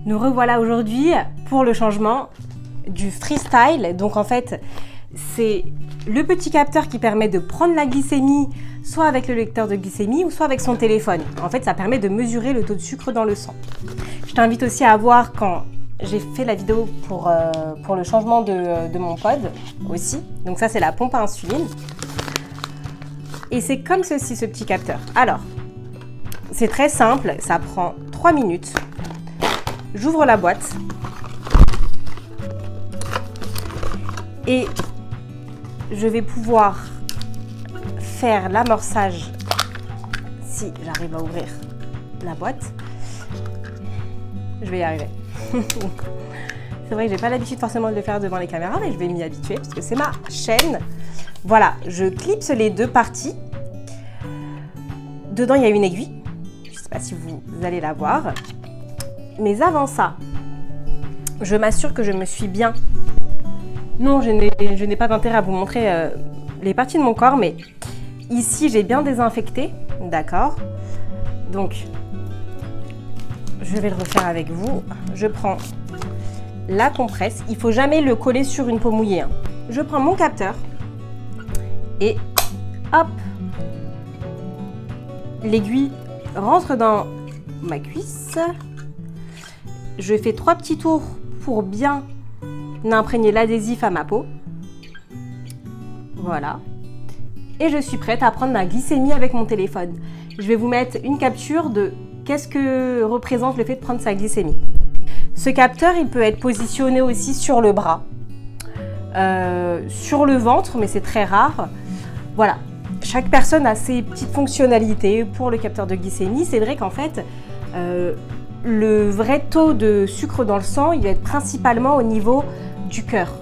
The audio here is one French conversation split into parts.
Nous revoilà aujourd'hui pour le changement du freestyle. Donc en fait, c'est le petit capteur qui permet de prendre la glycémie soit avec le lecteur de glycémie ou soit avec son téléphone. En fait, ça permet de mesurer le taux de sucre dans le sang. Je t'invite aussi à voir quand j'ai fait la vidéo pour le changement de mon pod aussi. Donc ça, c'est la pompe à insuline. Et c'est comme ceci, ce petit capteur. Alors, c'est très simple, ça prend 3 minutes. J'ouvre la boîte. Et je vais pouvoir faire l'amorçage si j'arrive à ouvrir la boîte. Je vais y arriver. C'est vrai que j'ai pas l'habitude forcément de le faire devant les caméras, mais je vais m'y habituer parce que c'est ma chaîne. Voilà, je clipse les deux parties. Dedans, il y a une aiguille. Je sais pas si vous allez la voir. Mais avant ça, je m'assure que je me suis bien... Non, je n'ai pas d'intérêt à vous montrer les parties de mon corps, mais ici, j'ai bien désinfecté, d'accord? Donc, je vais le refaire avec vous. Je prends la compresse. Il ne faut jamais le coller sur une peau mouillée. Hein. Je prends mon capteur et hop, l'aiguille rentre dans ma cuisse. Je fais 3 petits tours pour bien imprégner l'adhésif à ma peau. Voilà. Et je suis prête à prendre ma glycémie avec mon téléphone. Je vais vous mettre une capture de qu'est-ce que représente le fait de prendre sa glycémie. Ce capteur, il peut être positionné aussi sur le bras, sur le ventre, mais c'est très rare. Voilà. Chaque personne a ses petites fonctionnalités pour le capteur de glycémie. C'est vrai qu'en fait, le vrai taux de sucre dans le sang, il va être principalement au niveau du cœur.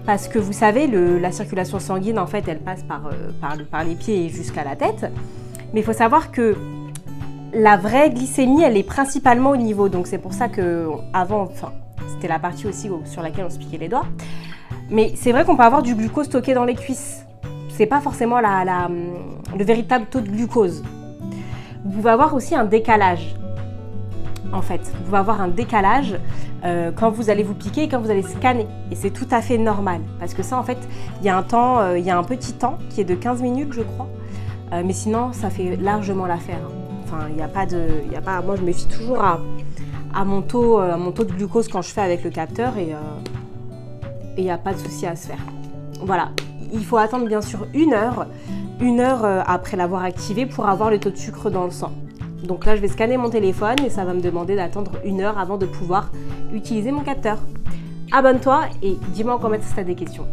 Parce que vous savez, la circulation sanguine, en fait, elle passe par les pieds jusqu'à la tête. Mais il faut savoir que la vraie glycémie, elle est principalement au niveau. Donc c'est pour ça que avant, c'était la partie aussi sur laquelle on se piquait les doigts. Mais c'est vrai qu'on peut avoir du glucose stocké dans les cuisses. C'est pas forcément le véritable taux de glucose. Vous pouvez avoir aussi un décalage. En fait, vous pouvez avoir un décalage quand vous allez vous piquer et quand vous allez scanner. Et c'est tout à fait normal. Parce que ça, en fait, il y a un petit temps qui est de 15 minutes, je crois. Mais sinon, ça fait largement l'affaire. Enfin, il n'y a pas... Moi, je me fie toujours à mon taux de glucose quand je fais avec le capteur et il n'y a pas de souci à se faire. Voilà. Il faut attendre, bien sûr, une heure après l'avoir activé pour avoir le taux de sucre dans le sang. Donc là, je vais scanner mon téléphone et ça va me demander d'attendre 1 heure avant de pouvoir utiliser mon capteur. Abonne-toi et dis-moi en commentaire si tu as des questions.